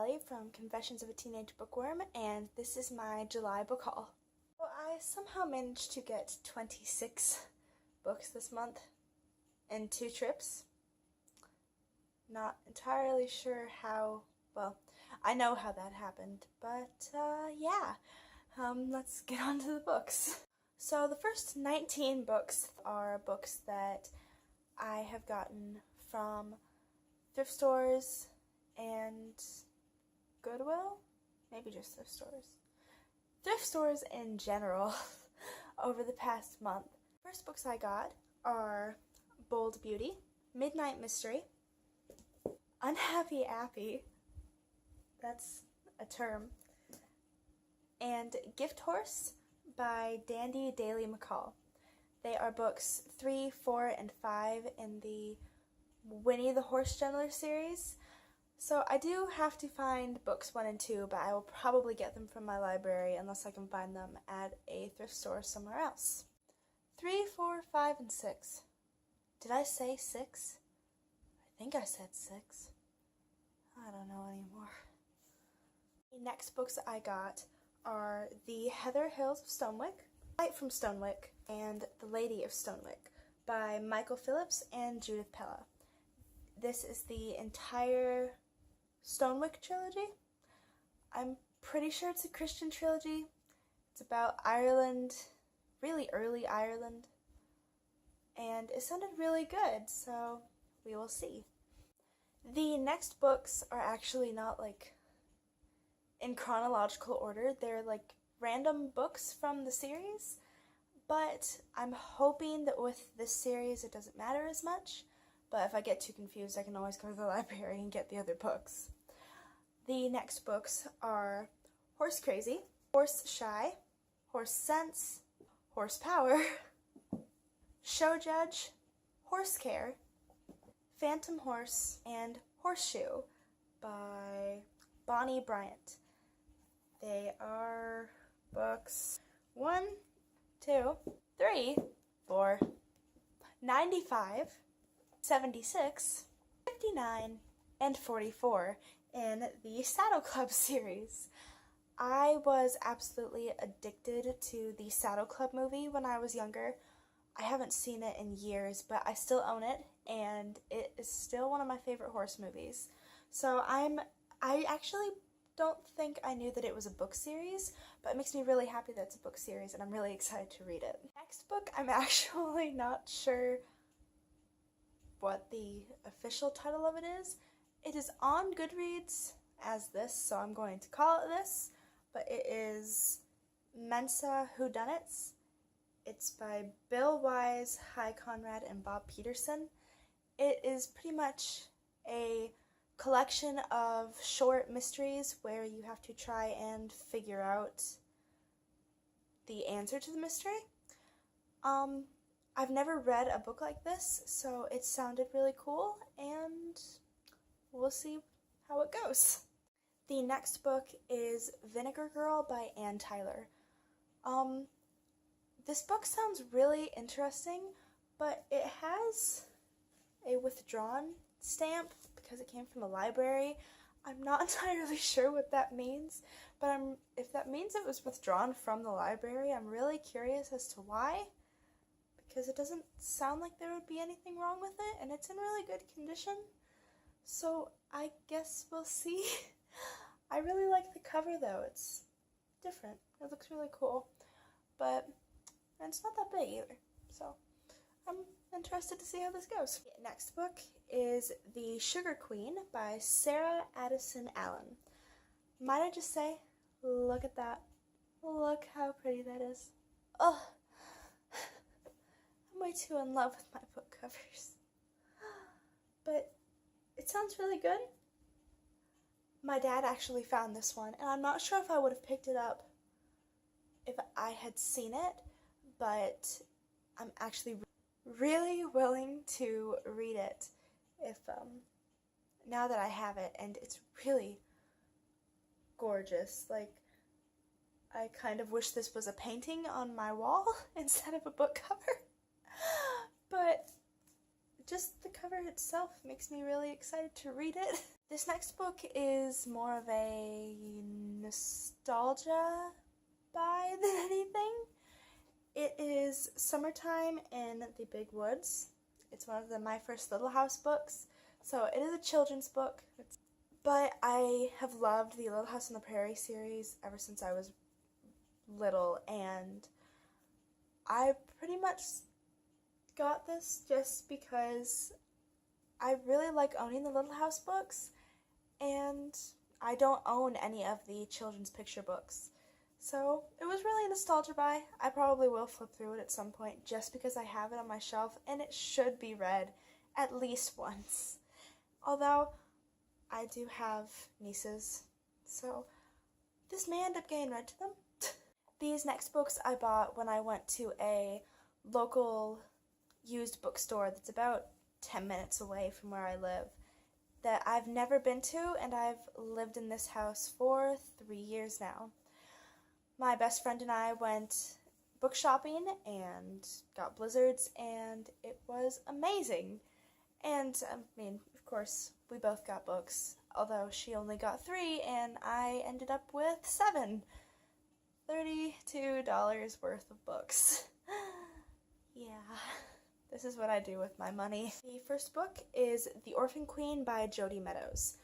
Allie from Confessions of a Teenage Bookworm, and this is my July book haul. Well, I somehow managed to get 26 books this month in 2 trips. Not entirely sure how, well, I know how that happened, but yeah. Let's get on to the books. So the first 19 books are books that I have gotten from thrift stores and Goodwill? Maybe just thrift stores. Thrift stores in general over the past month. First books I got are Bold Beauty, Midnight Mystery, Unhappy Appy, that's a term, and Gift Horse by Dandy Daly McCall. They are books 3, 4, and 5 in the Winnie the Horse Gentler series. So I do have to find books 1 and 2, but I will probably get them from my library unless I can find them at a thrift store somewhere else. 3, 4, 5, and 6. Did I say 6? I think I said 6. I don't know anymore. The next books I got are The Heather Hills of Stonewick, Light from Stonewick, and The Lady of Stonewick by Michael Phillips and Judith Pella. This is the entire Stonewick trilogy. I'm pretty sure it's a Christian trilogy. It's about Ireland, really early Ireland, and it sounded really good, so we will see. The next books are actually not like in chronological order. They're like random books from the series, but I'm hoping that with this series it doesn't matter as much. But if I get too confused, I can always go to the library and get the other books. The next books are Horse Crazy, Horse Shy, Horse Sense, Horse Power, Show Judge, Horse Care, Phantom Horse, and Horseshoe by Bonnie Bryant. They are books 1, 2, 3, 4, 95, 76, 59, and 44 in the Saddle Club series. I was absolutely addicted to the Saddle Club movie when I was younger. I haven't seen it in years, but I still own it, and it is still one of my favorite horse movies. So I actually don't think I knew that it was a book series, but it makes me really happy that it's a book series, and I'm really excited to read it. Next book, I'm actually not sure what the official title of it is. It is on Goodreads as this, so I'm going to call it this, but it is Mensa Whodunits. It's by Bill Wise, Hy Conrad, and Bob Peterson. It is pretty much a collection of short mysteries where you have to try and figure out the answer to the mystery. I've never read a book like this, so it sounded really cool, and we'll see how it goes. The next book is Vinegar Girl by Ann Tyler. This book sounds really interesting, but it has a withdrawn stamp because it came from a library. I'm not entirely sure what that means, but if that means it was withdrawn from the library, I'm really curious as to why, because it doesn't sound like there would be anything wrong with it, and it's in really good condition. So I guess we'll see. I really like the cover though. It's different. It looks really cool, but it's not that big either. So I'm interested to see how this goes. The next book is The Sugar Queen by Sarah Addison Allen. Might I just say, look at that. Look how pretty that is. Oh, I'm way too in love with my book covers. But it sounds really good. My dad actually found this one, and I'm not sure if I would have picked it up if I had seen it, but I'm actually really willing to read it if now that I have it, and it's really gorgeous. Like, I kind of wish this was a painting on my wall instead of a book cover. But just the cover itself makes me really excited to read it. This next book is more of a nostalgia buy than anything. It is Summertime in the Big Woods. It's one of the My First Little House books, so it is a children's book. But I have loved the Little House on the Prairie series ever since I was little, and I pretty much got this just because I really like owning the Little House books, and I don't own any of the children's picture books. So it was really a nostalgia buy. I probably will flip through it at some point just because I have it on my shelf and it should be read at least once. Although I do have nieces, so this may end up getting read to them. These next books I bought when I went to a local used bookstore that's about 10 minutes away from where I live, that I've never been to, and I've lived in this house for 3 years now. My best friend and I went book shopping and got blizzards, and it was amazing. And, I mean, of course, we both got books, although she only got 3, and I ended up with 7. $32 worth of books. Yeah, this is what I do with my money. The first book is The Orphan Queen by Jodi Meadows.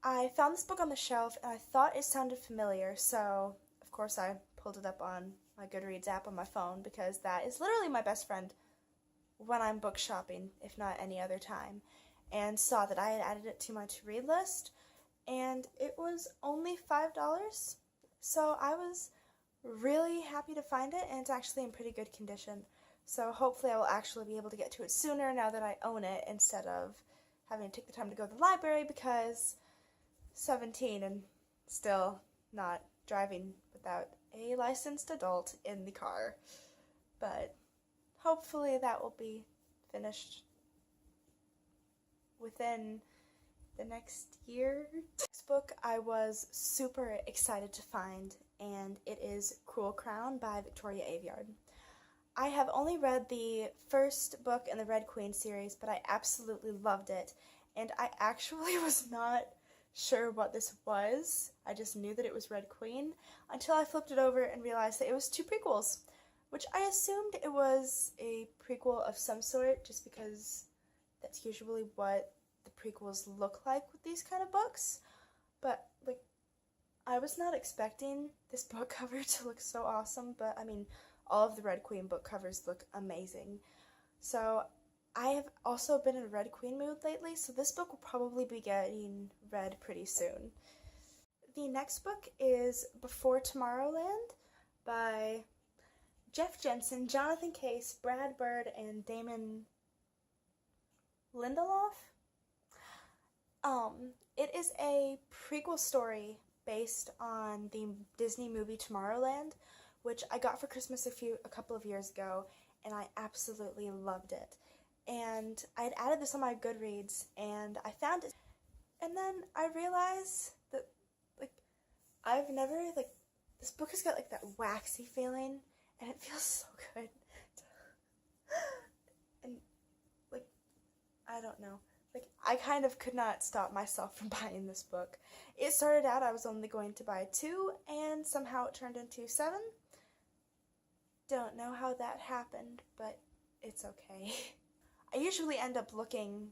I found this book on the shelf, and I thought it sounded familiar, so of course I pulled it up on my Goodreads app on my phone, because that is literally my best friend when I'm book shopping, if not any other time, and saw that I had added it to my to-read list, and it was only $5, so I was really happy to find it, and it's actually in pretty good condition, so hopefully I will actually be able to get to it sooner now that I own it, instead of having to take the time to go to the library, because 17 and still not driving without a licensed adult in the car. But hopefully that will be finished within the next year. This book I was super excited to find, and it is Cruel Crown by Victoria Aveyard. I have only read the first book in the Red Queen series, but I absolutely loved it, and I actually was not sure what this was. I just knew that it was Red Queen until I flipped it over and realized that it was 2 prequels, which I assumed it was a prequel of some sort just because that's usually what the prequels look like with these kind of books. But like, I was not expecting this book cover to look so awesome, but I mean, all of the Red Queen book covers look amazing. So I have also been in a Red Queen mood lately, so this book will probably be getting read pretty soon. The next book is Before Tomorrowland by Jeff Jensen, Jonathan Case, Brad Bird, and Damon Lindelof. It is a prequel story based on the Disney movie Tomorrowland, which I got for Christmas a couple of years ago, and I absolutely loved it. And I had added this on my Goodreads, and I found it, and then I realized that, like, I've never, like, this book has got, like, that waxy feeling, and it feels so good. And, like, I don't know. Like, I kind of could not stop myself from buying this book. It started out I was only going to buy 2, and somehow it turned into 7. Don't know how that happened, but it's okay. I usually end up looking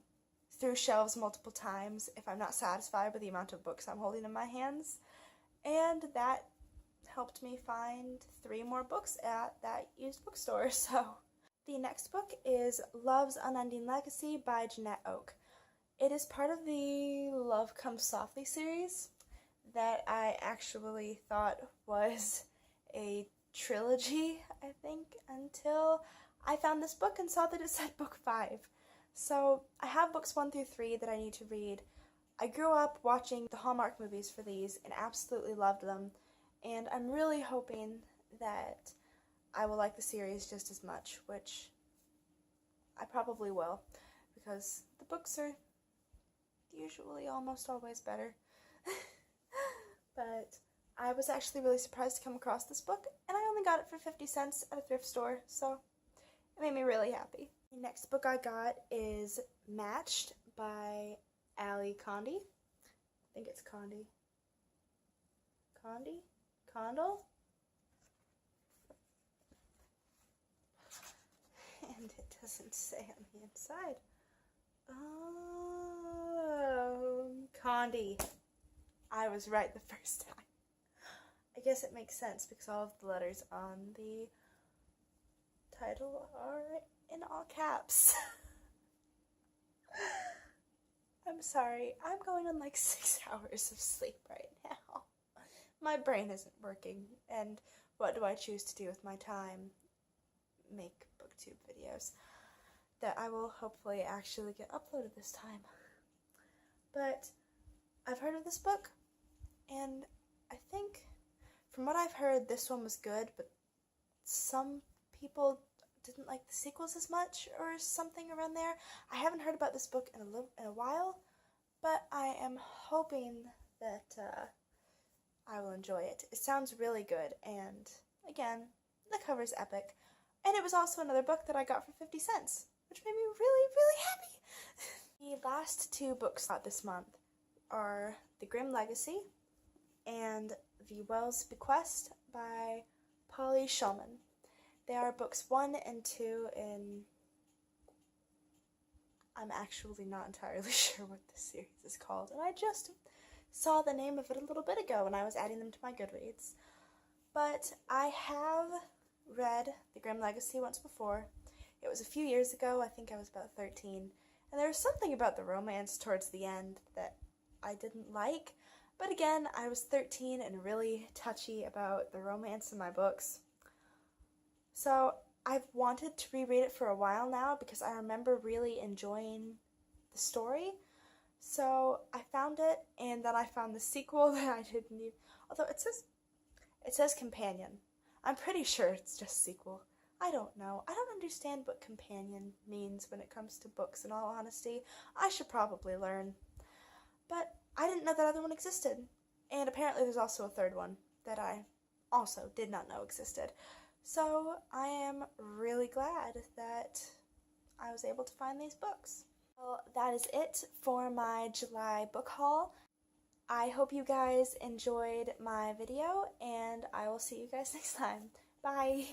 through shelves multiple times if I'm not satisfied with the amount of books I'm holding in my hands, and that helped me find 3 more books at that used bookstore. So the next book is Love's Unending Legacy by Jeanette Oke. It is part of the Love Comes Softly series that I actually thought was a trilogy, I think, until I found this book and saw that it said book 5. So I have books 1 through 3 that I need to read. I grew up watching the Hallmark movies for these and absolutely loved them, and I'm really hoping that I will like the series just as much, which I probably will, because the books are usually almost always better. But I was actually really surprised to come across this book, and I only got it for 50 cents at a thrift store, so it made me really happy. The next book I got is Matched by Ali Condi. I think it's Condi. Condi? Condal? And it doesn't say on the inside. Condi. I was right the first time. I guess it makes sense because all of the letters on the title are in all caps. I'm sorry. I'm going on like 6 hours of sleep right now. My brain isn't working, and what do I choose to do with my time? Make booktube videos that I will hopefully actually get uploaded this time. But I've heard of this book, and I think from what I've heard, this one was good, but some people didn't like the sequels as much or something around there. I haven't heard about this book in a while, but I am hoping that I will enjoy it. It sounds really good, and again, the cover's epic. And it was also another book that I got for 50 cents, which made me really, really happy. The last 2 books I got this month are The Grim Legacy and The Wells Bequest by Polly Shulman. They are books 1 and 2 in... I'm actually not entirely sure what this series is called, and I just saw the name of it a little bit ago when I was adding them to my Goodreads. But I have read The Grim Legacy once before. It was a few years ago. I think I was about 13. And there was something about the romance towards the end that I didn't like. But again, I was 13 and really touchy about the romance in my books. So I've wanted to reread it for a while now because I remember really enjoying the story. So I found it, and then I found the sequel that I didn't even... Although it says companion. I'm pretty sure it's just sequel. I don't know. I don't understand what companion means when it comes to books, in all honesty. I should probably learn. But I didn't know that other one existed. And apparently there's also a third one that I also did not know existed. So I am really glad that I was able to find these books. Well, that is it for my July book haul. I hope you guys enjoyed my video, and I will see you guys next time. Bye!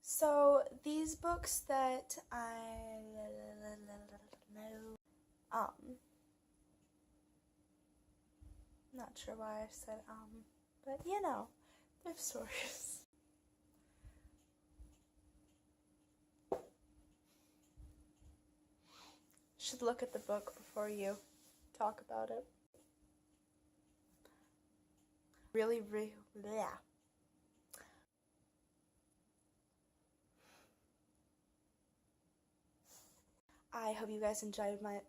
So, these books that not sure why I said but you know, they're stories. Should look at the book before you talk about it. Really, yeah. I hope you guys enjoyed my